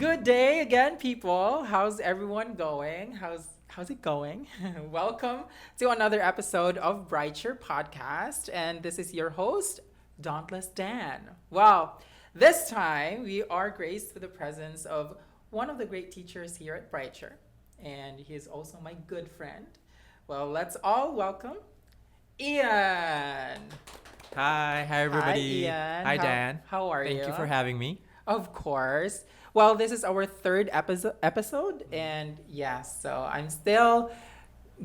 Good day again, people. How's everyone going? How's it going? Welcome to another episode of Brighture podcast, and this is your host, Dauntless Dan. Wow, this time we are graced with the presence of one of the great teachers here at Brighture, and he is also my good friend. Well, let's all welcome Ian. Hi Hi, everybody. Ian. Hi How Dan. how are Thank you you? for having me. Of course. Well, this is our third episode, and yeah, so I'm still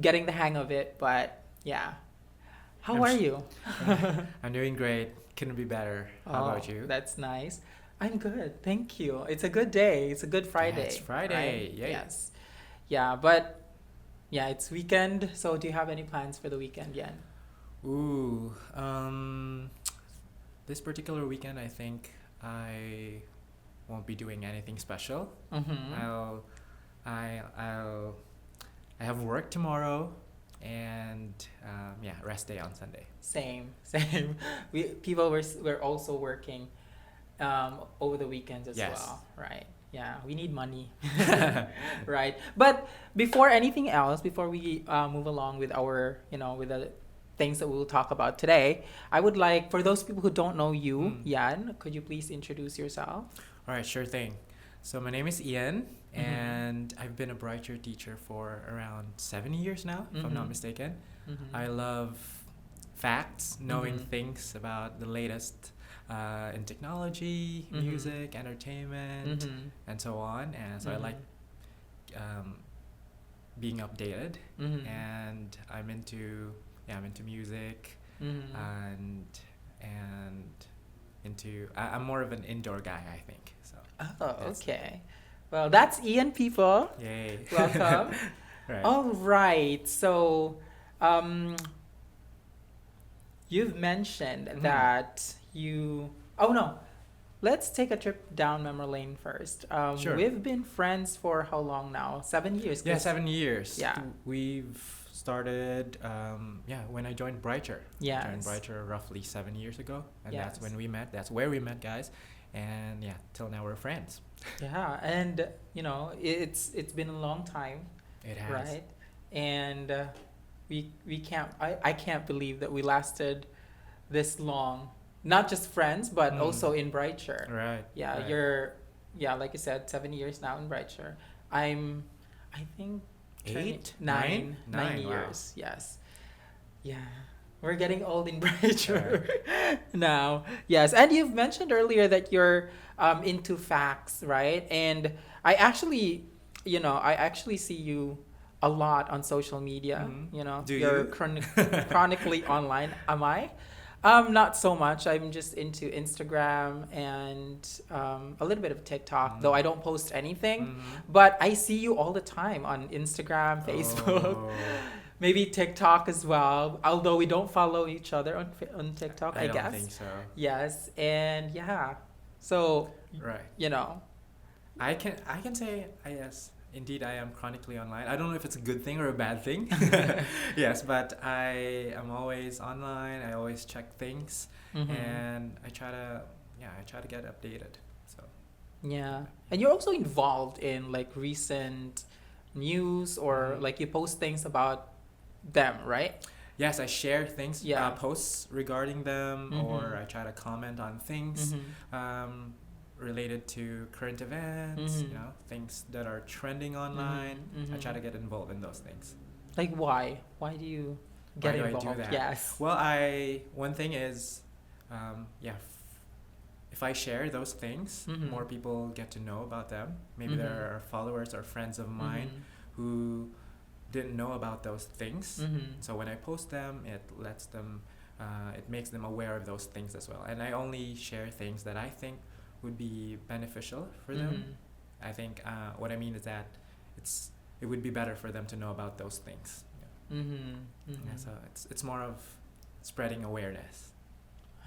getting the hang of it, but yeah. How I'm, are s- you? I'm doing great. Couldn't be better. How Oh, about you? that's nice. I'm good. Thank you. It's a good day. It's a good Yeah, it's Friday, right? Friday. Yay. Yes. Yeah, but yeah, it's weekend. So do you have any plans for the weekend, Yan? Ooh. This particular weekend I think I won't be doing anything special. Mm-hmm. I'll I'll I have work tomorrow and rest day on Sunday. Same, same. We're also working over the weekends as Yes. well, right? Yeah, we need money, right? But before anything else, before we move along with our, with the things that we'll talk about today, I would like, for those people who don't know you, Mm. Yan, could you please introduce yourself? All right, sure thing. So my name is Ian, Mhm. and I've been a Brighture teacher for around 7 years now, if I'm not Mhm. mistaken. Mm-hmm. I love facts, knowing Mhm. things about the latest in technology, Mhm. music, entertainment, Mm-hmm. and so on. And so I like um, being updated, Mm-hmm. and I'm into music Mm-hmm. and I'm more of an indoor guy, I think. So Oh, that's okay. Well, that's Ian, people. yay. Welcome. Right. All right. So, um, you've mentioned Mhm. that you. Oh no, let's take a trip down memory lane first. Sure. We've been friends for how long now? 7 years. Yeah, 7 years. Yeah. We've started, when I joined Brighture. Yes. Joined Brighture roughly 7 years ago. And that's Yes. when we met. That's where we met, guys. And yeah, till now we're friends. Yeah, and it's been a long time, It has. right? And we can't. I can't believe that we lasted this long. Not just friends, but Mm. also in Brighture. Right. Yeah, right. like you said, 7 years now in Brighture. I think, turning 8? nine 9? Wow. years. Yes. Yeah. We're getting old in Brighture now. Yes. And you've mentioned earlier that you're into facts, right? And I actually see you a lot on social media. Mhm. Do You're you? chronically online. Am I? Not so much. I'm just into Instagram and a little bit of TikTok, though I don't post anything. Mhm. But I see you all the time on Instagram, Facebook, Oh, maybe TikTok as well. Although we don't follow each other on TikTok, I I don't guess. think so. Yes, and yeah. So, Right. you know, I can say yes. Indeed, I am chronically online. I don't know if it's a good thing or a bad thing. Yes, but I am always online. I always check things, mhm. and I try to get updated. So Yeah. And you're also involved in like recent news or Mhm. like you post things about them, right? yes, I share things, Yeah. posts regarding them, or Mhm. I try to comment on things Mhm. related to current events. Mhm. Things that are trending online. I try mhm. to get involved in those things. Like why? Why do you Why get do I do involved? that? Yes. Well, one thing is, if I share those things, Mhm. more people get to know about them. Maybe Mhm. there are followers or friends of mine who didn't know about those things. Mhm. So when I post them, it makes them aware of those things as well. And I only share things that I think would be beneficial for them. Mhm. I think what I mean is that it would be better for them to know about those things. Mhm. Yeah, Mhm. so it's more of spreading awareness.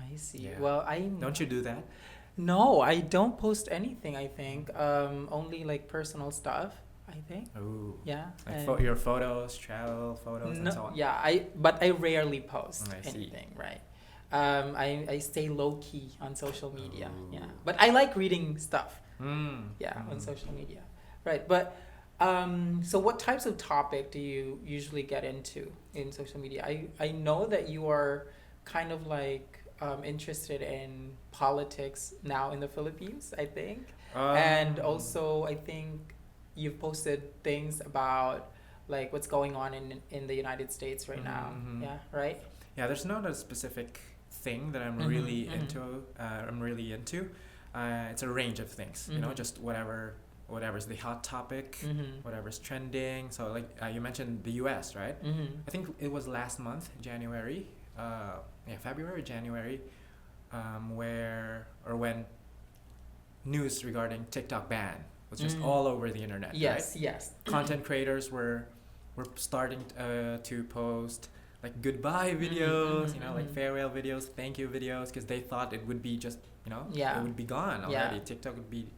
I see. Yeah. Well, I Don't you do that? no, I don't post anything, I think. Only like personal stuff, I think. Ooh. Yeah. Like and your photos, travel photos, and so on. yeah, but I rarely post I see. anything, right? I stay low key on social media. Yeah. Ooh. But I like reading stuff. Yeah, on social media. Right. But so what types of topic do you usually get into in social media? I know that you are kind of like interested in politics now in the Philippines, I think. And also I think you've posted things about like what's going on in the United States right now. Yeah, right? Yeah, there's not a specific thing that I'm really into. It's a range of things, you know, just whatever's the hot topic, whatever's trending. So like you mentioned the U.S., right? I think it was last month, January, February, January, when news regarding TikTok ban was just all over the internet. Yes, right? yes. Content creators were starting to post like goodbye videos, you know, like farewell videos, thank you videos, because they thought it would be just, you know, it would be gone already. Yeah. TikTok would be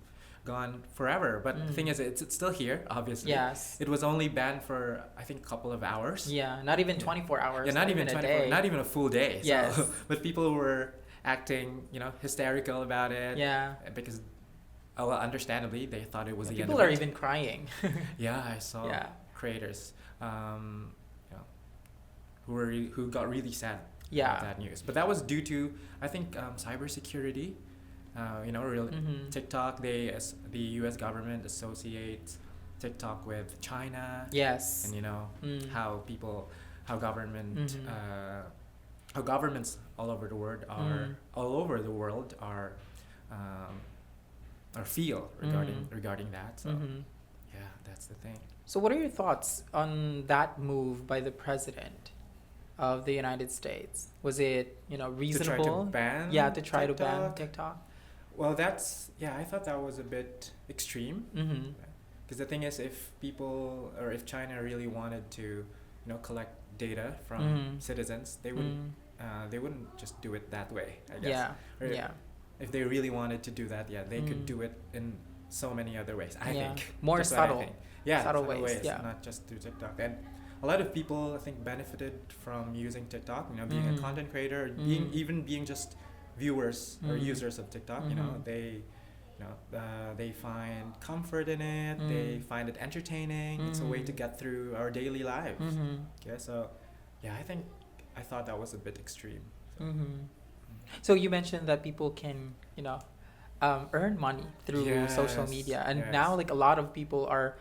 gone forever. But the thing is, it's still here, obviously. Yes. It was only banned for, I think, a couple of hours. Yeah, not even 24 hours. Yeah, not even 24, a day. not even a full day. Yes. So, but people were acting, you know, hysterical about it. Yeah. Because, well, understandably, they thought it was the end People of are it. even crying. Yeah, I saw creators, you know, who got really sad about that news. But that was due to, I think, cybersecurity. You know, TikTok. The U.S. government associates TikTok with China. Yes. And you know how governments all over the world are feel regarding that. So yeah, that's the thing. So what are your thoughts on that move by the president of the United States? Was it, you know, reasonable? To try to ban to try to ban TikTok? Well, I thought that was a bit extreme. Because the thing is, if China really wanted to, you know, collect data from citizens, they wouldn't just do it that way, I guess. Yeah. If they really wanted to do that, they could do it in so many other ways, I think. More That's subtle. what I think. Yeah, subtle ways, yeah. Not just through TikTok. And a lot of people, I think, benefited from using TikTok, you know, being a content creator, being just viewers or users of TikTok. You know, they find comfort in it. They find it entertaining. It's a way to get through our daily lives. Okay, so yeah, I thought that was a bit extreme. So you mentioned that people can, you know, earn money through social media, and now like a lot of people are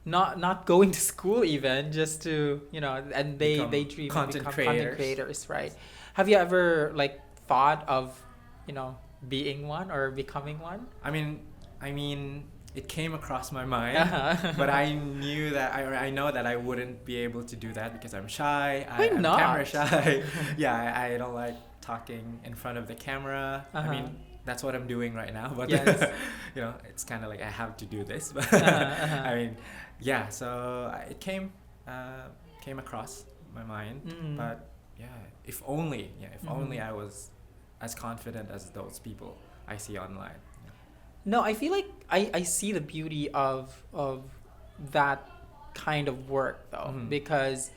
not going to school even just to, you know, and they dream and become content creators, right? Have you ever like thought of, you know, being one or becoming one? I mean, it came across my mind, but I knew that I know that I wouldn't be able to do that because I'm shy. I'm camera shy. Yeah, I don't like talking in front of the camera. I mean, that's what I'm doing right now, but you know, it's kind of like I have to do this. But I mean, yeah. So it came across my mind, but yeah, if only I was as confident as those people I see online. No, I feel like I see the beauty of that kind of work though, because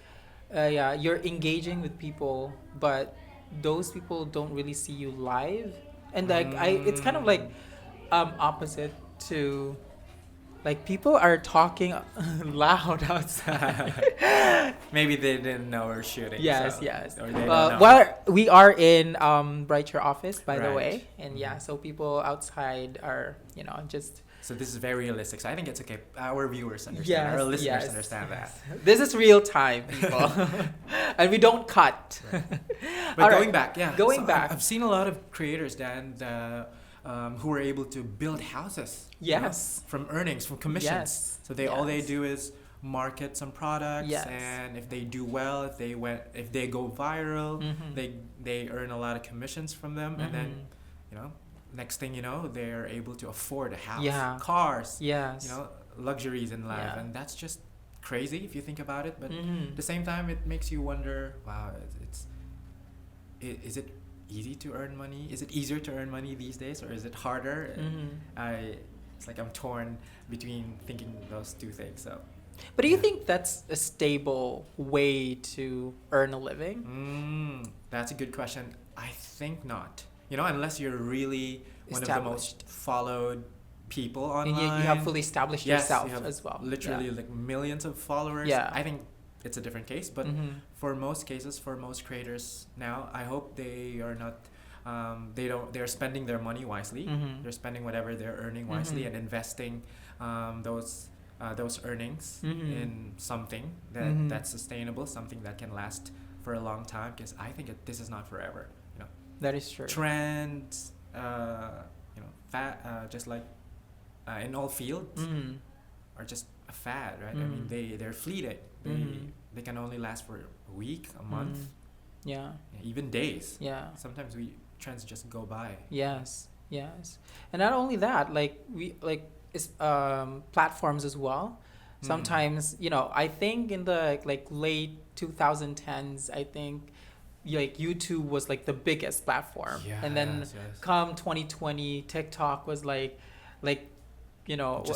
you're engaging with people, but those people don't really see you live, and like it's kind of like opposite to like people are talking loud outside. Maybe they didn't know we're shooting. Yes. Or they don't know. Well, we are in Brighture office, by the way, and so people outside are, you know, just. So this is very realistic. So I think it's okay. Our viewers understand. Our listeners understand that. This is real time, people, and we don't cut. But going back, back. I've seen a lot of creators, Dan, who were able to build houses. Yes. You know, from earnings, from commissions. Yes. So all they do is market some products, and if they do well, if they go viral, they earn a lot of commissions from them, and then, you know, next thing you know, they're able to afford a house, cars, you know, luxuries in life, and that's just crazy if you think about it. But at the same time, it makes you wonder, wow, is it easy to earn money? Is it easier to earn money these days, or is it harder? It's like I'm torn between thinking those two things. So. But do you think that's a stable way to earn a living? That's a good question. I think not. You know, unless you're really one of the most followed people And online. you have fully established Yes, yourself you have as well. literally like millions of followers. Yeah. I think it's a different case, but for most cases, for most creators now, I hope they are not. They're spending their money wisely. They're spending whatever they're earning wisely and investing those earnings in something that's sustainable, something that can last for a long time. Because I think this is not forever. You know, that is true. Trends, just like in all fields, are just a fad, right? I mean, they're fleeting. They can only last for a week, a month, even days. Yeah. Sometimes trends just go by. Yes, and not only that, platforms as well. Sometimes I think in the late 2010s, I think YouTube was the biggest platform, and then come 2020, TikTok was just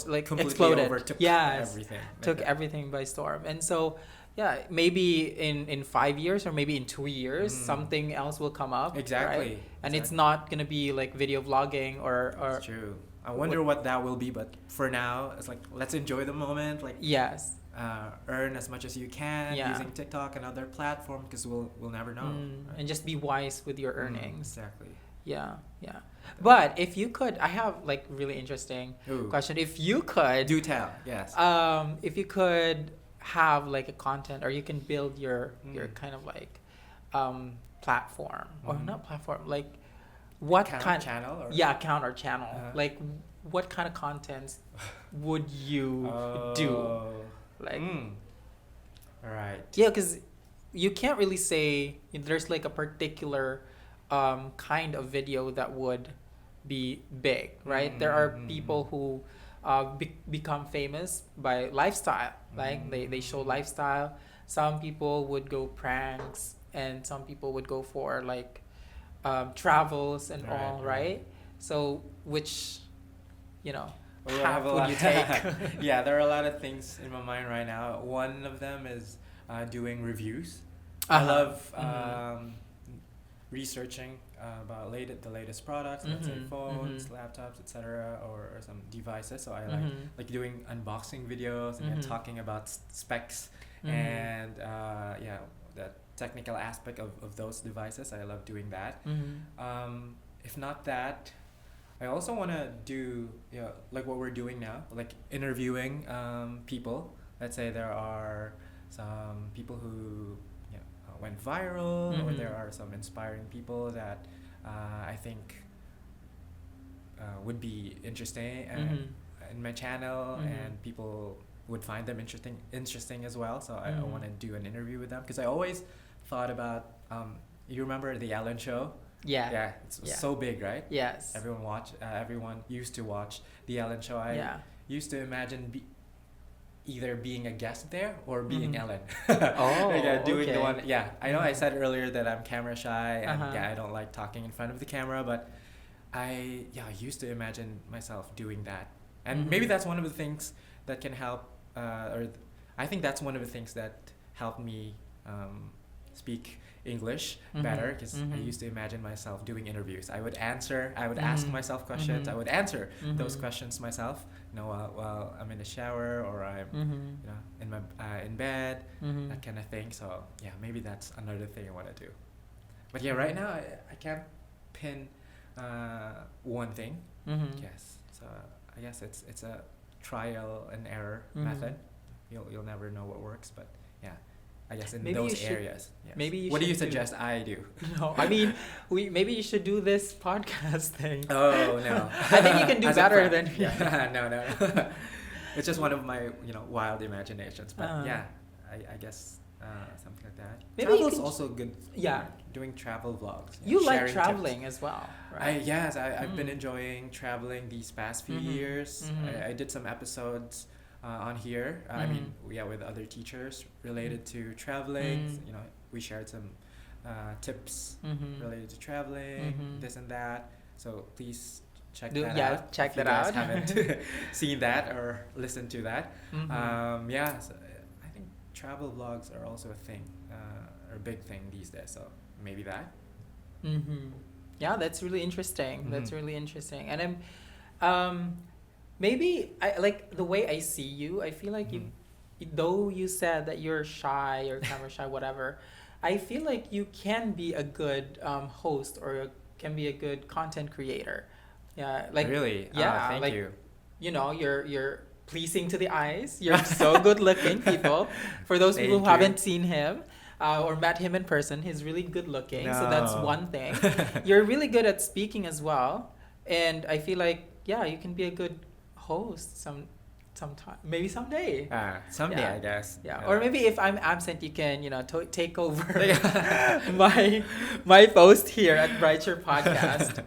exploded. Overtook everything. Took everything by storm, and so. Yeah, maybe in 5 years or maybe in 2 years, something else will come up. Exactly. Right? And it's not gonna be video vlogging or. That's true. I wonder what that will be, but for now, it's let's enjoy the moment. Yes. Earn as much as you can using TikTok and other platforms, because we'll never know. Right? And just be wise with your earnings. Exactly. Yeah. But if you could, I have really interesting question. If you could, do tell. Yes. If you could have a content, or you can build your kind of platform or not platform, what kind of channel or account or channel, what kind of contents would you do? All right. Yeah, because you can't really say there's a particular kind of video that would be big, right? There are people who become famous by lifestyle, they show lifestyle. Some people would go pranks, and some people would go for travels and all, right? So which path would you take? Yeah, there are a lot of things in my mind right now. One of them is doing reviews. I love researching about the latest products, let's say phones, laptops, etc., or some devices. So I like doing unboxing videos and talking about specs and the technical aspect of those devices. I love doing that. If not that, I also want to do what we're doing now, interviewing people. Let's say there are some people who went viral, or there are some inspiring people that I think would be interesting in my channel, and people would find them interesting as well. So I want to do an interview with them, because I always thought about you remember the Ellen Show? Yeah, it's so big, right? Yes. Everyone used to watch the Ellen Show. I used to imagine either being a guest there or being Ellen. Doing the one. Yeah, I know I said earlier that I'm camera shy and I don't like talking in front of the camera, but I used to imagine myself doing that. And maybe that's one of the things that can help, I think that's one of the things that helped me speak English better, because I used to imagine myself doing interviews. I would ask myself questions. I would answer those questions myself, while I'm in the shower, or I'm in my in bed, that kind of thing. So yeah, maybe that's another thing I want to do. But yeah, right now I can't pin one thing. Yes, so I guess it's a trial and error method. You'll never know what works, but yeah, I guess in those areas. Yes. Maybe what do you suggest I do? No, I mean, maybe you should do this podcast thing. Oh no, I think you can do better than me. No. It's just one of my wild imaginations, but I guess something like that. Maybe Travel's also good. Yeah, doing travel vlogs. You like traveling as well, right? I've been enjoying traveling these past few years. I did some episodes on here. I mean, with other teachers related to traveling. We shared some tips related to traveling, this and that. So please check that out. Check if that you guys out. haven't seen that or listened to that. So I think travel vlogs are also a thing, or a big thing these days. So maybe that. Yeah, that's really interesting. That's really interesting. And I'm maybe I like the way I see you. I feel like though you said that you're shy or camera shy, whatever, I feel like you can be a good host or can be a good content creator. Yeah, like Really? yeah, Thank like you. you're pleasing to the eyes. You're so good looking, people. For those people who Thank you. haven't seen him or met him in person, he's really good looking. So that's No. one thing. You're really good at speaking as well, and I feel like yeah, you can be a good host sometime, maybe someday. Someday, Yeah. I guess. Yeah, or maybe if I'm absent, you can take over my post here at Brighture Podcast.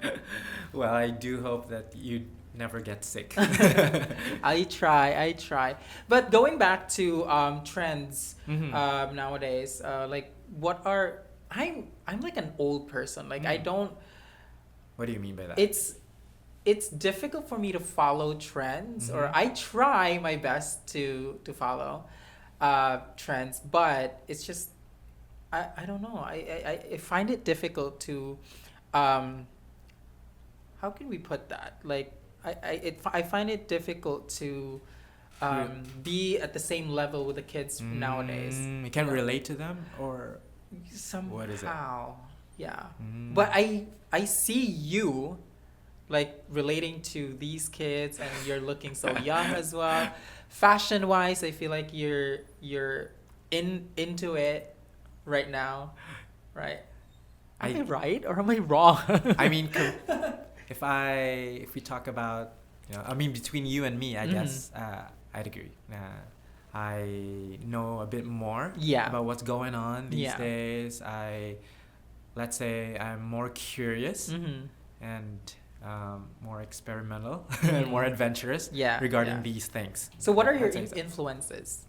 Well, I do hope that you never get sick. I try. But going back to trends nowadays, like what are I'm like an old person. Like I don't. What do you mean by that? It's difficult for me to follow trends, or I try my best to follow trends, but it's just I don't know. I find it difficult to how can we put that? Like I find it difficult to be at the same level with the kids nowadays. You can relate to them, or somehow. What is it? Yeah. But I see you like relating to these kids, and you're looking so young as well. Fashion wise, I feel like you're into it right now, right? Am I right or am I wrong? I mean, if we talk about, I mean, between you and me, I guess I'd agree. I know a bit more about what's going on these days. Let's say I'm more curious and more experimental and more adventurous regarding these things. So what are your influences?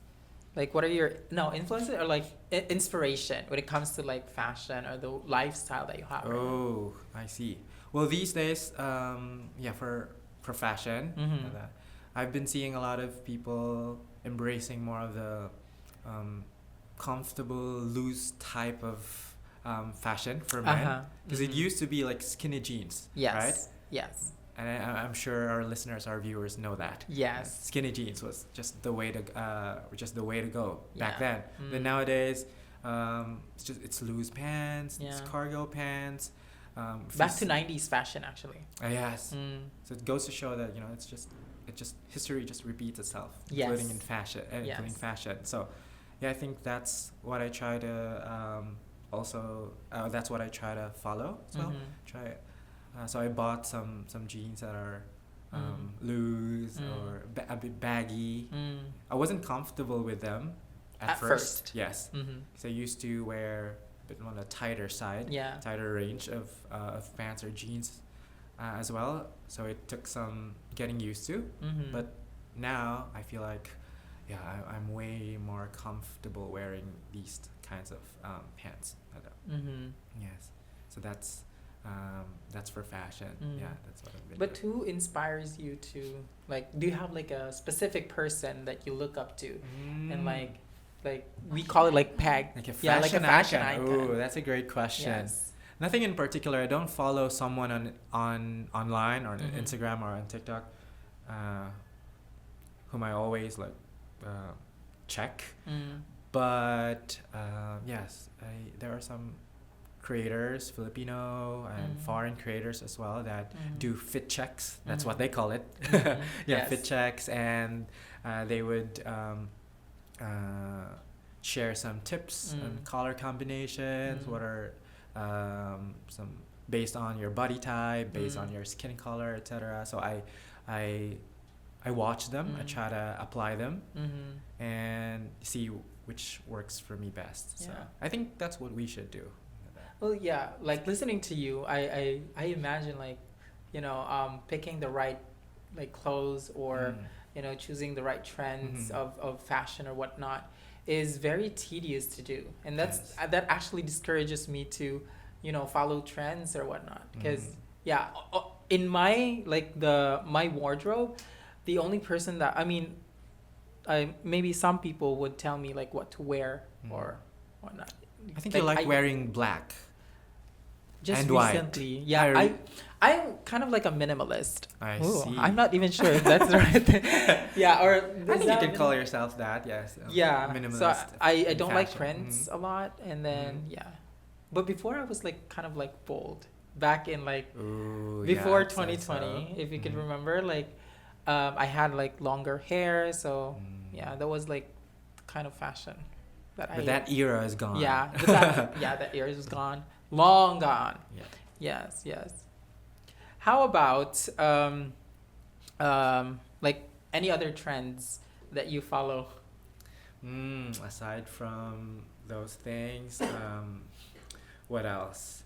Like what are your influences or like inspiration when it comes to like fashion or the lifestyle that you have? Oh, I see. Well, these days, for fashion, I've been seeing a lot of people embracing more of the comfortable, loose type of fashion for men. Because it used to be like skinny jeans, right? Yes. And I'm sure our listeners, our viewers know that. Yes. Skinny jeans was just the way to go back then. But nowadays, it's loose pants, it's cargo pants. Back to 90s fashion, actually. Yes. So it goes to show that it's just history just repeats itself, including in fashion, including fashion. So, yeah, I think that's what I try to that's what I try to follow. So so I bought some jeans that are loose or a bit baggy. I wasn't comfortable with them at first. Yes. So I used to wear a bit on the tighter side, tighter range of pants or jeans as well. So it took some getting used to. But now I feel like, I'm way more comfortable wearing these kinds of pants. Yes. So that's for fashion. That's what I've been doing. Who inspires you to, like, do you have like a specific person that you look up to and like we call it like peg, like a fashion icon. Oh, that's a great question. Yes. Nothing in particular. I don't follow someone on online or on Instagram or on TikTok whom I always check. But yes, there are some creators, Filipino and foreign creators as well, that do fit checks. That's what they call it. Fit checks, and they would share some tips and color combinations. What are some based on your body type, based on your skin color, etc. So I watch them. I try to apply them and see which works for me best. So I think that's what we should do. Well, yeah, like listening to you, I imagine like, picking the right like clothes or choosing the right trends of fashion or whatnot is very tedious to do, and that actually discourages me to follow trends or whatnot, because in my my wardrobe, the only person that maybe some people would tell me like what to wear or whatnot. I think you like wearing black. Just and recently, white. I'm kind of like a minimalist. I Ooh, see. I'm not even sure if that's the right thing. Yeah, or I think you can call yourself that. Yes. Yeah. Minimalist. So I don't like fashion. prints a lot, and then yeah. But before I was like kind of like bold. Back in like Ooh, before yeah, 2020, if you could Mhm. remember, like I had like longer hair, so Mm. yeah, that was like kind of fashion that But that era is gone. yeah, that era is gone, long gone. Yeah. Yes, yes. How about like any other trends that you follow? Aside from those things, what else?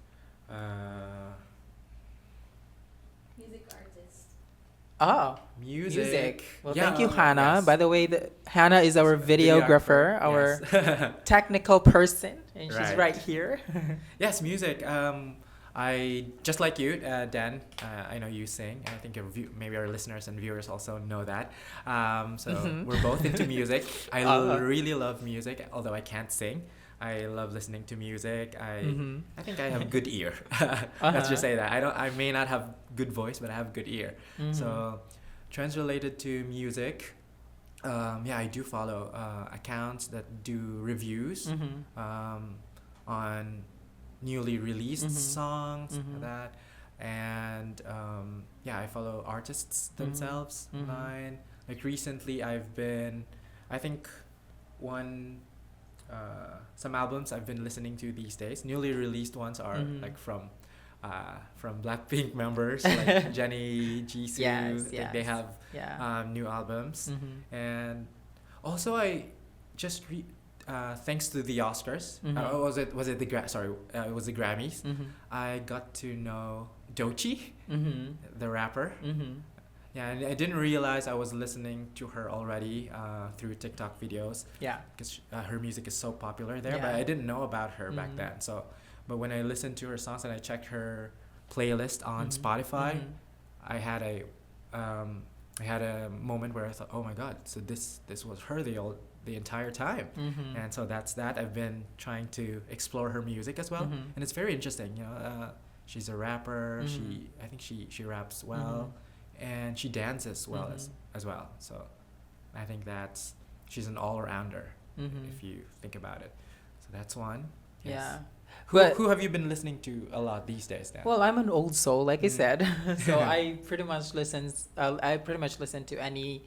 Music artist. Oh, Music. Well, Yeah, thank you, Hannah. yes. By the way, Hannah is our videographer, our Yes. technical person, and she's Right. right here. Yes, music. I just like you, Dan. I know you sing. I think maybe our listeners and viewers also know that. So we're both into music. I really love music, although I can't sing. I love listening to music. I think I have a good ear. Let's just say that. I may not have good voice, but I have good ear. So trends related to music. Yeah, I do follow accounts that do reviews on newly released songs that, and yeah, I follow artists themselves online. Like recently I've been, I think some albums I've been listening to these days, newly released ones are like from Blackpink members like Jennie, Jisoo. Yes. They have new albums. And also I just thanks to the Oscars, was it the it was the Grammys. I got to know Doechii, the rapper. Yeah, and I didn't realize I was listening to her already through TikTok videos. Yeah, because her music is so popular there, Yeah. but I didn't know about her back then. So, but when I listened to her songs and I checked her playlist on Spotify, I had a moment where I thought, oh my God, so this was her the entire time. And so that's that. I've been trying to explore her music as well, and it's very interesting. You know, she's a rapper. I think she raps well, and she dances well as well. So I think she's an all-rounder if you think about it. So that's one. Yes. Yeah. Who have you been listening to a lot these days, Dan? Well, I'm an old soul, like I said, so I pretty much listen to any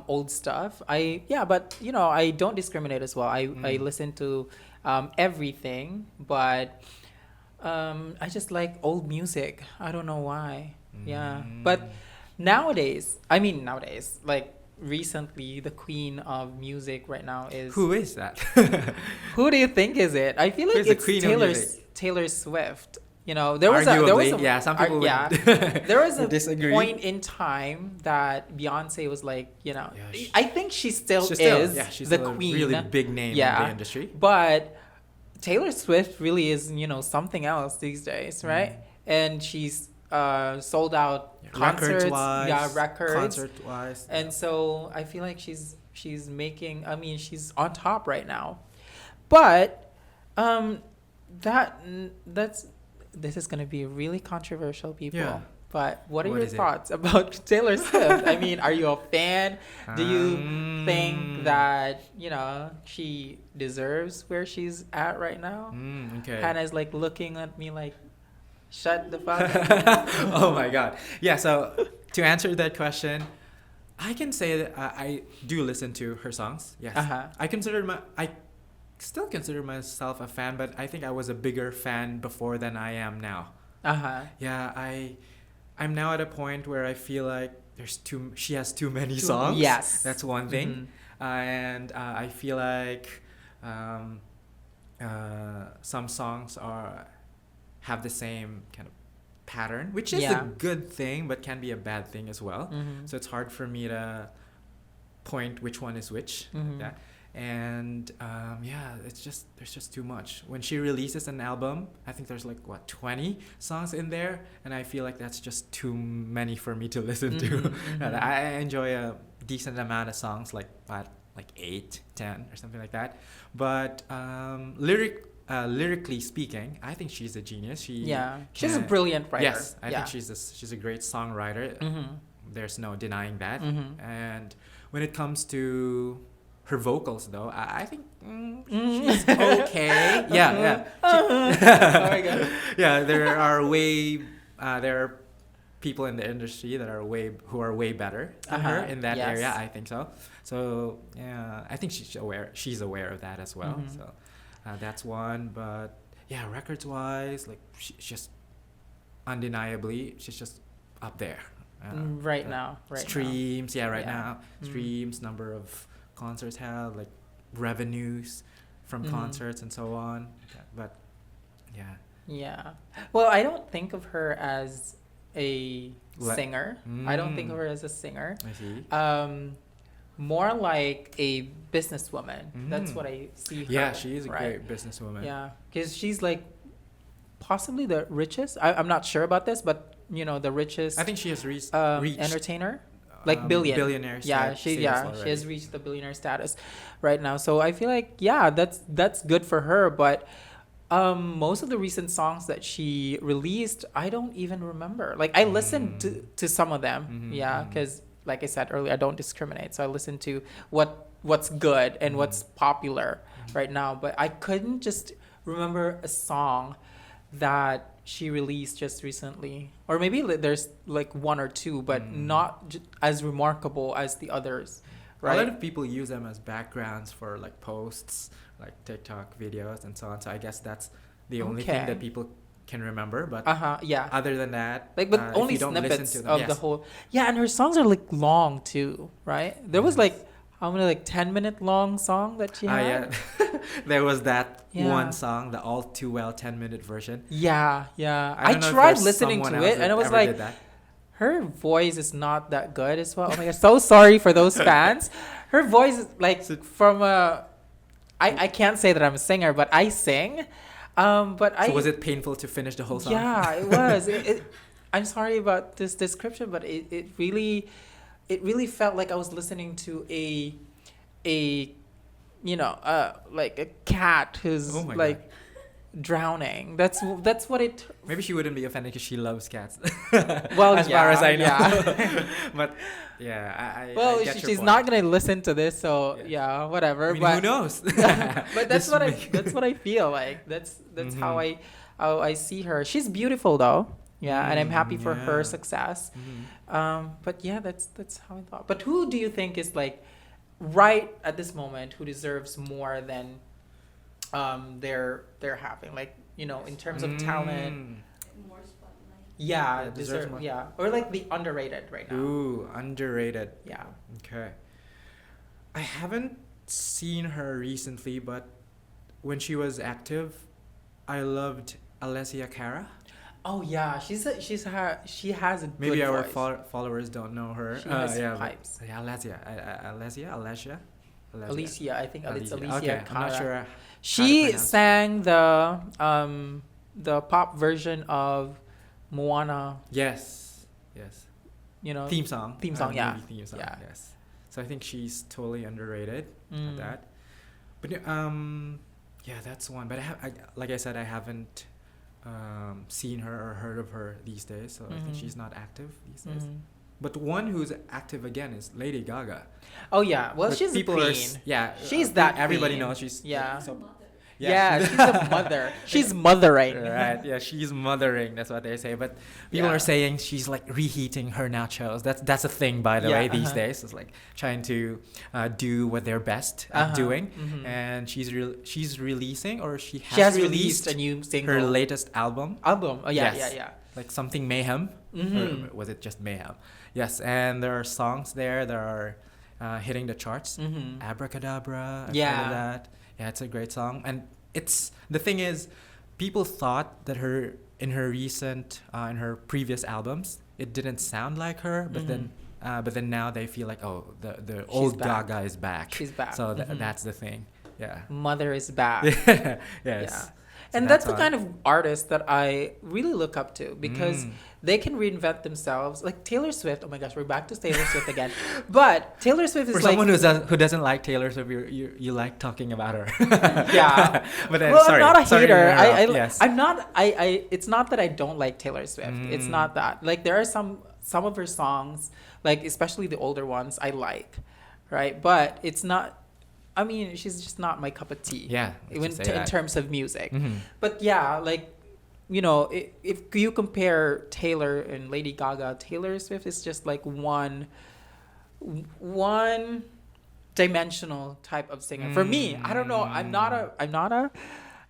old stuff. But you know, I don't discriminate as well. I listen to everything, but I just like old music. I don't know why. Yeah, but nowadays, like recently, the queen of music right now is Who is that? who do you think is it? I feel like Who's the it's queen of music? Taylor Swift. You know, there was a yeah, some people would there was a disagree. point in time that Beyonce was like, you know, Yeah, I think she still she's is she's the still queen. a really big name in the industry. But Taylor Swift really is, you know, something else these days, right? And she's sold out concerts, records, concert-wise. and so I feel like she's making. I mean, she's on top right now, but this is gonna be really controversial, people. Yeah. But what are What your is it? thoughts about Taylor Swift? I mean, are you a fan? Do you think that, you know, she deserves where she's at right now? Okay. Hannah's like looking at me like, shut the fuck up. Oh my God. Yeah, so to answer that question, I can say that I do listen to her songs. Yes. I still consider myself a fan, but I think I was a bigger fan before than I am now. Yeah, I'm now at a point where I feel like she has too many songs. Yes. That's one thing. And I feel like some songs have the same kind of pattern, which is a good thing, but can be a bad thing as well. So it's hard for me to point which one is which. Like that. And there's just too much. When she releases an album, I think there's like 20 songs in there, and I feel like that's just too many for me to listen to. And I enjoy a decent amount of songs, like 8, 10 or something like that. But lyrically speaking, I think she's a genius. She's a brilliant writer. Yes, I think she's a great songwriter. There's no denying that. And when it comes to her vocals, though, I think she's okay. Yeah. Oh my god. Yeah, there are people in the industry that are way better than her in that area. I think so. So yeah, I think she's aware of that as well. So that's one. But yeah, records wise, like she's just undeniably, she's just up there. Right now. Streams, now. Streams, number of concerts held, like revenues from concerts and so on. But yeah. Yeah. Well, I don't think of her as a singer. I don't think of her as a singer. I see. More like a businesswoman. That's what I see her. Yeah, she is a great businesswoman. Yeah, because she's like possibly the richest. I'm not sure about this, but the richest. I think she has reached entertainer, like billionaire. Yeah, she has reached the billionaire status right now. So I feel like that's good for her. But most of the recent songs that she released, I don't even remember. Like I listened to some of them. Because like I said earlier, I don't discriminate. So I listen to what's good and what's popular right now. But I couldn't just remember a song that she released just recently, or maybe there's like one or two, but not as remarkable as the others, right? A lot of people use them as backgrounds for like posts, like TikTok videos and so on. So I guess that's the only thing that people can remember. But other than that, like, but only snippets of the whole. Yeah, and her songs are like long too, right? There was like how many, like 10-minute long song that she had? There was that one song, the All Too Well 10-minute version. Yeah. I tried listening to it, and it was like, her voice is not that good as well. Oh my god, so sorry for those fans. Her voice is like from a... I can't say that I'm a singer, but I sing. So was it painful to finish the whole song? Yeah, it was. I'm sorry about this description, but it really felt like I was listening to a like a cat who's like drowning. That's what it. Maybe she wouldn't be offended because she loves cats. Well, as far as I know. Yeah. But yeah, well, she's not gonna listen to this, so whatever. I mean, but who knows? But that's what I feel like. That's how I see her. She's beautiful though. Yeah, and I'm happy for her success. But yeah, that's how I thought. But who do you think is like right at this moment who deserves more than they're having, like, in terms of talent? More spotlight. Yeah, deserve more. Yeah, or like the underrated right now. Ooh, underrated. Yeah. Okay. I haven't seen her recently, but when she was active, I loved Alessia Cara. Oh yeah, she has a good Maybe our voice. Followers don't know her. She has pipes. Yeah, Alicia. I think it's Alicia. Okay, Cara. I'm not sure. She sang the pop version of Moana. Yes. Theme song. Theme song. Yeah. Movie theme song. Yeah. Yes. So I think she's totally underrated at that. But that's one. But like I said, I haven't seen her or heard of her these days, so I think she's not active these days. But one who's active again is Lady Gaga. Oh yeah, well, but she's a queen. She's that everybody queen. knows she's she's a mother. She's mothering. Right, yeah, she's mothering. That's what they say. But people are saying she's like reheating her nachos. That's a thing, by the way, these days. It's like trying to do what they're best at doing. And she's releasing, or she has released a new single. Her latest album. Oh yeah. Like something Mayhem. Or was it just Mayhem? Yes, and there are songs there that are hitting the charts. Abracadabra. I've heard of that. Yeah, it's a great song. And the thing is, people thought that in her previous albums, it didn't sound like her, but then now they feel like, oh, the old Gaga is back. She's back. So that's the thing. Yeah. Mother is back. Yes. Yeah. And that's the kind of artist that I really look up to because they can reinvent themselves. Like Taylor Swift. Oh my gosh, we're back to Taylor Swift again. But Taylor Swift is for someone who doesn't like Taylor Swift, you like talking about her. Yeah. But then, I'm not a hater. Yes. I'm not. It's not that I don't like Taylor Swift. It's not that. Like there are some of her songs, like especially the older ones, I like, right? But it's not. I mean, she's just not my cup of tea. Yeah. Even in terms of music. But yeah, like, you know, if you compare Taylor and Lady Gaga, Taylor Swift is just like one dimensional type of singer. For me, I don't know. I'm not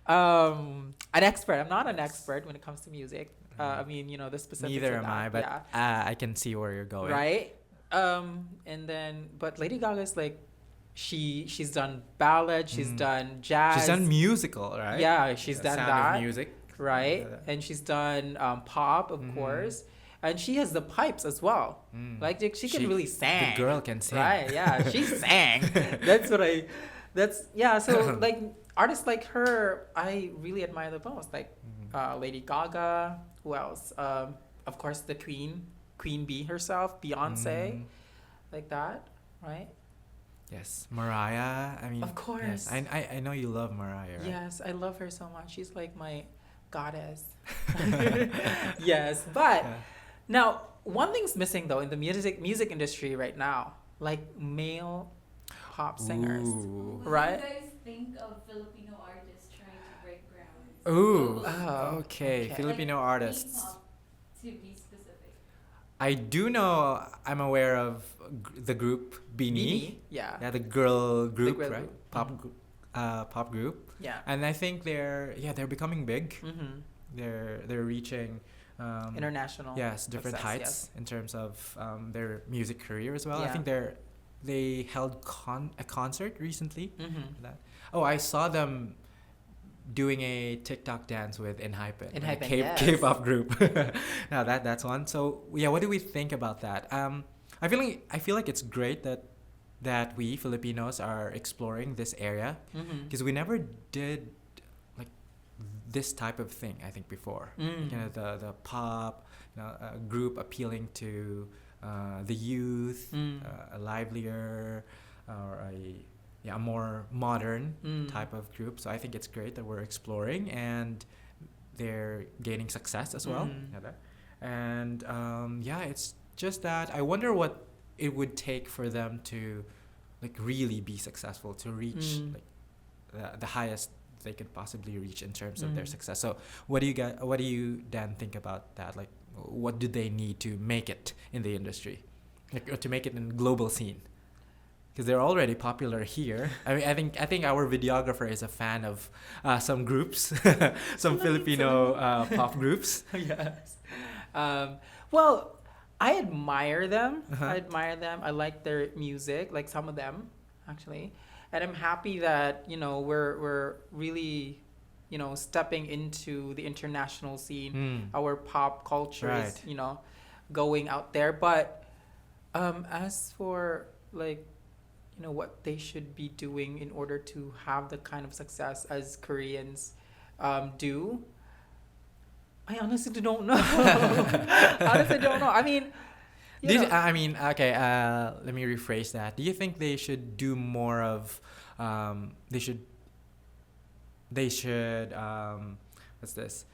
an expert. I'm not an expert when it comes to music. I mean, you know, the specifics. Neither of am that, I, but yeah. I can see where you're going. Right. And then, but Lady Gaga is like, she's done ballad, she's done jazz, she's done musical, right? Yeah, she's done Sound that. of Music, right? And she's done pop, of course, and she has the pipes as well. Like she can really sing. The girl can sing, right? Yeah, she sang. So like artists like her, I really admire the most. Like Lady Gaga. Who else? Of course, the Queen Bee herself, Beyonce, like that, right? Yes, Mariah. I mean, of course. Yes, I know you love Mariah, right? Yes, I love her so much. She's like my goddess. Yes, but now one thing's missing though in the music industry right now, like male pop singers. Ooh. Right? What do you guys think of Filipino artists trying to break ground? Ooh. Oh, Okay. Filipino artists. K-pop, to be specific. I do know. I'm aware of the group Beanie. Yeah. Yeah, the girl group, girl right? group. Pop group. Yeah. And I think they're becoming big. Mm-hmm. They're reaching International. Yes, different success, heights in terms of their music career as well. I Yeah. think they held a concert recently. Mm-hmm. Oh, I saw them doing a TikTok dance with Enhypen, Enhypen, a yes. K-pop group. Now that's one. So yeah, what do we think about that? I feel like it's great that we Filipinos are exploring this area because we never did like this type of thing. I think before, you know, the pop, you know, group appealing to the youth, a livelier or a more modern type of group. So I think it's great that we're exploring and they're gaining success as well. And it's just that I wonder what it would take for them to like really be successful, to reach like the highest they could possibly reach in terms of their success. So what do you Dan think about that? Like what do they need to make it in the industry, like, or to make it in the global scene? Because they're already popular here. I mean, I think our videographer is a fan of some groups, some Filipino pop groups. Yes. Well, I admire them. I like their music, like some of them, actually. And I'm happy that, you know, we're really, you know, stepping into the international scene. Our pop culture is, you know, going out there. But as for like, you know, what they should be doing in order to have the kind of success as Koreans do, I honestly don't know. I mean, okay. Let me rephrase that. Do you think they should do more of? They should. What's this?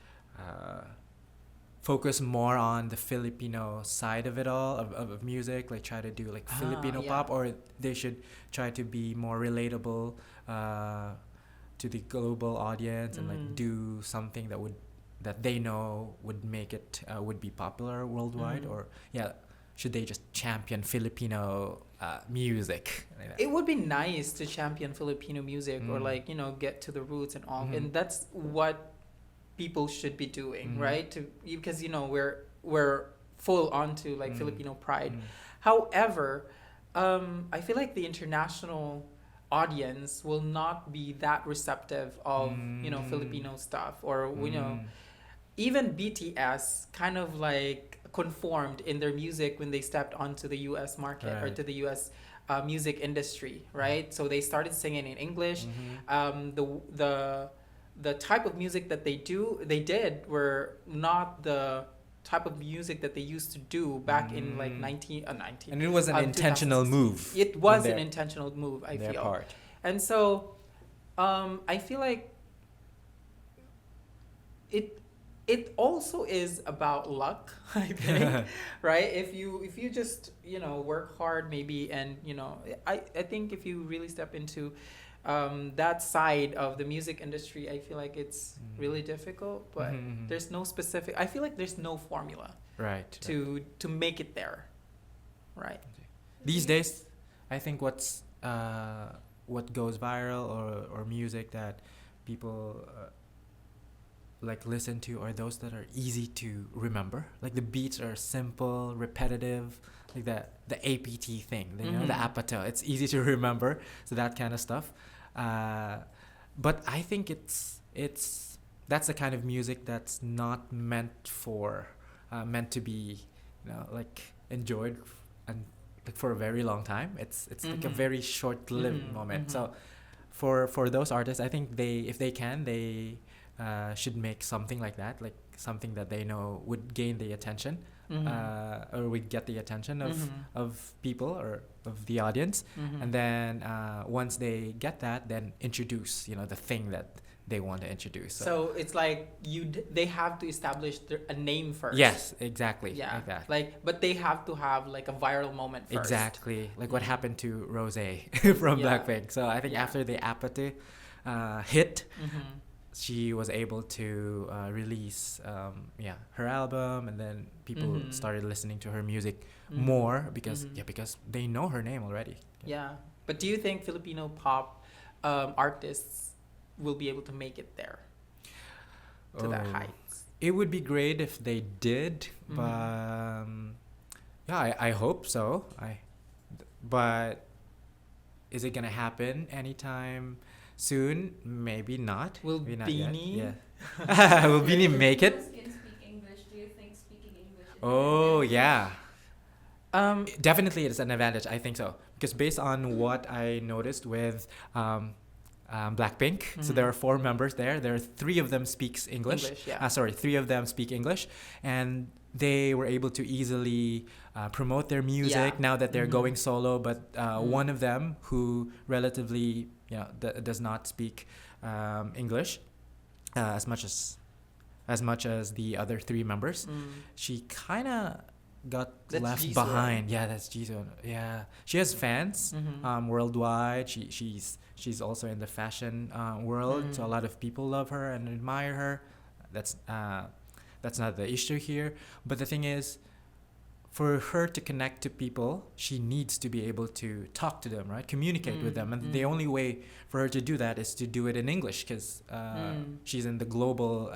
Focus more on the Filipino side of it all of music, like try to do like Filipino pop, or they should try to be more relatable to the global audience and like do something that they know would make it would be popular worldwide, or should they just champion Filipino music? Like it would be nice to champion Filipino music, or like, you know, get to the roots and all, and that's what people should be doing, right? Because, you know, we're full onto like Filipino pride. However, I feel like the international audience will not be that receptive of you know, Filipino stuff, or you know, even BTS kind of like conformed in their music when they stepped onto the US market, or to the US music industry, right? So they started singing in English. the type of music that they did were not the type of music that they used to do back in like 19 and it was an intentional move. It was an intentional move, I feel. Part. And so I feel like it also is about luck, I think. Right? If you just, work hard maybe, and I think if you really step into that side of the music industry, I feel like it's really difficult, but there's no specific, I feel like there's no formula to make it there, right? These days, I think what goes viral or music that people like listen to are those that are easy to remember. Like the beats are simple, repetitive, like the APT thing, the APATA. It's easy to remember, so that kind of stuff. But I think that's the kind of music that's not meant to be, like enjoyed and like for a very long time. It's like a very short-lived moment. So for those artists, I think if they can, should make something like that, like something that they know would gain the attention, or would get the attention of people or of the audience, and then once they get that, then introduce the thing that they want to introduce. So it's like they have to establish a name first. Yes, exactly. Yeah, like that. But they have to have like a viral moment first. Exactly, like what happened to Rose from Blackpink. So I think after the Apathy hit, she was able to release her album, and then people started listening to her music more because they know her name already. Yeah, but do you think Filipino pop artists will be able to make it there to that heights? It would be great if they did, but I hope so. But is it gonna happen anytime soon? Maybe not. Will maybe not Beanie? Yet. Yeah. Will Beanie make it? Can speak English. Do you think speaking English is Oh an yeah. Definitely, it's an advantage. I think so, because based on what I noticed with Blackpink, so there are 4 members there. There are 3 of them speaks English. 3 of them speak English, and they were able to easily promote their music now that they're going solo. But one of them, who relatively does not speak English as much as the other 3 members, she kind of got left Jisoo, behind. Yeah, that's Jisoo. Yeah, she has fans worldwide. She's also in the fashion world, so a lot of people love her and admire her. That's not the issue here. But the thing is, for her to connect to people, she needs to be able to talk to them, right? Communicate with them. And the only way for her to do that is to do it in English, because she's in the global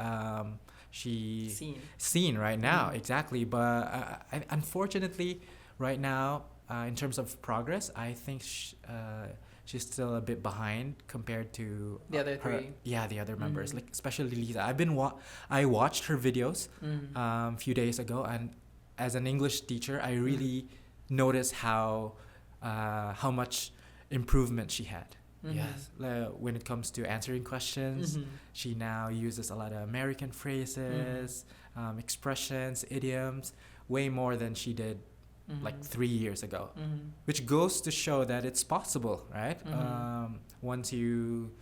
scene right now. Exactly. But unfortunately, right now, in terms of progress, I think she's still a bit behind compared to the other 3. The other members, like especially Lisa. I watched her videos a few days ago, and as an English teacher, I really noticed how much improvement she had. Yes, when it comes to answering questions, she now uses a lot of American phrases, expressions, idioms, way more than she did like 3 years ago, which goes to show that it's possible, right? Once you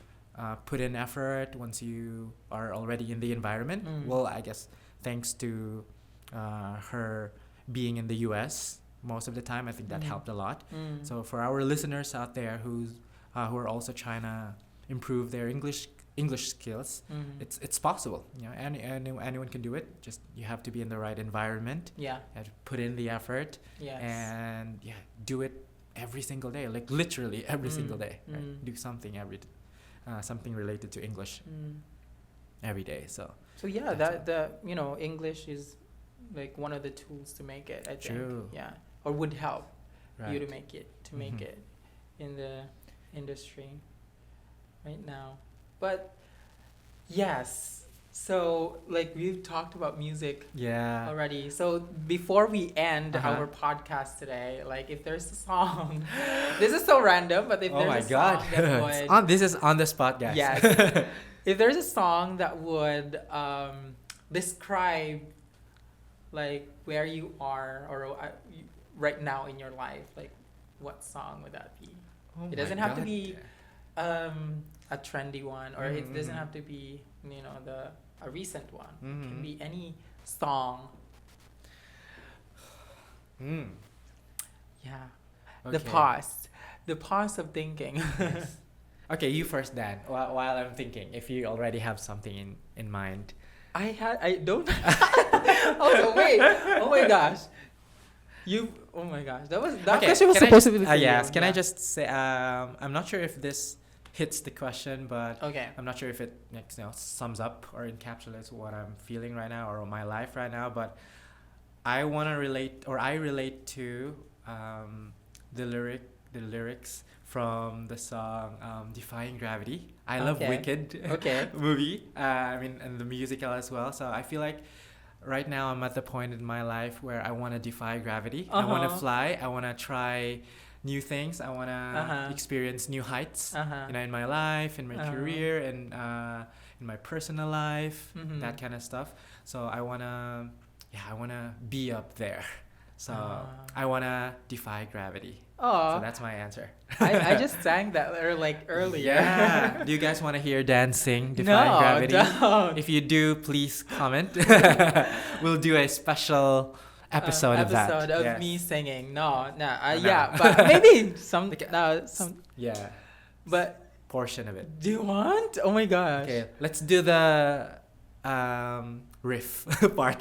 put in effort, once you are already in the environment, well, I guess thanks to her being in the US most of the time, I think that helped a lot. So for our listeners out there who are also trying to improve their English skills, it's possible. Anyone can do it. Just you have to be in the right environment. Yeah. You have to put in the effort. Yes. And do it every single day, like literally every single day. Right? Do something something related to English every day. So English is like one of the tools to make it, I think. True. Yeah. Or would help you to Right. make it in the industry right now. But yes, so like we've talked about music already. So before we end our podcast today, like if there's a song, this is so random, but if there's a song that would, this is on the spot, guys. yes, if there's a song that would describe like where you are or right now in your life, like what song would that be? Oh It doesn't my have to God. be a trendy one, or it doesn't Mhm. have to be a recent one. It can Mhm. be any song. Mm. Yeah. Okay. The pause of thinking. Yes. Okay, you first, Dan. While I'm thinking, if you already have something in mind. I don't. Also, wait. Oh my gosh. Oh my gosh. That question was can I supposed just- to be for yes. you. Can I Yeah. just say? I'm not sure if this hits the question, but Okay. I'm not sure if it sums up or encapsulates what I'm feeling right now or my life right now. But I relate to the lyrics from the song "Defying Gravity." I love Okay. Wicked Okay. movie. I mean, and the musical as well. So I feel like right now I'm at the point in my life where I want to defy gravity. I want to Uh-huh. fly. I want to try new things. I want to Uh-huh. experience new heights. Uh-huh. In my life, in my Uh-huh. career, and in my personal life, Mhm. that kind of stuff. So I wanna be up there. So I wanna defy gravity. Oh, So that's my answer. I just sang that earlier. Yeah. Do you guys want to hear Dan sing Defying No, Gravity? don't. If you do, please comment. We'll do a special episode of that. Episode of Yes. me singing. No. No. Yeah, but maybe some. Yeah. But Portion of it. do you want? Oh my gosh. Okay, let's do the riff part.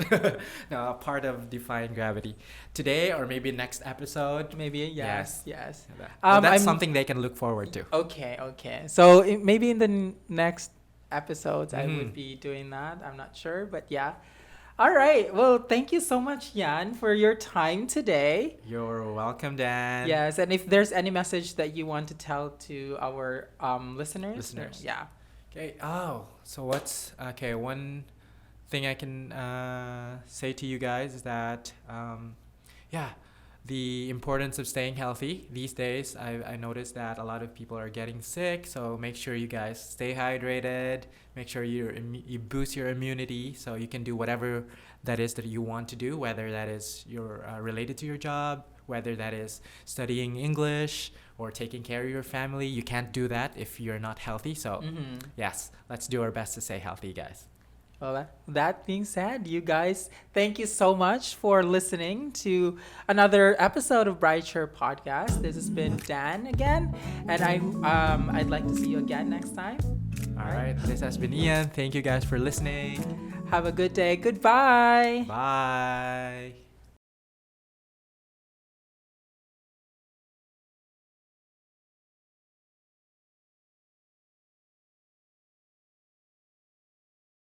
No, part of Defying Gravity today, or maybe next episode. Maybe yes. Well, that's I'm- something they can look forward to. Okay. So maybe in the next episodes I Mhm. would be doing that. I'm not sure, but yeah. All right. Well, thank you so much, Yan, for your time today. You're welcome, Dan. Yes, and if there's any message that you want to tell to our listeners. Yeah. Okay. Oh, so one thing I can say to you guys is that the importance of staying healthy these days. I noticed that a lot of people are getting sick, so make sure you guys stay hydrated. Make sure you boost your immunity so you can do whatever that is that you want to do, whether that is related to your job, whether that is studying English or taking care of your family. You can't do that if you're not healthy. So yes, let's do our best to stay healthy, guys. Well, that being said, you guys, thank you so much for listening to another episode of Brighture podcast. This has been Dan again, and I'd like to see you again next time. All right, this has been Ian. Thank you guys for listening. Have a good day. Goodbye. Bye.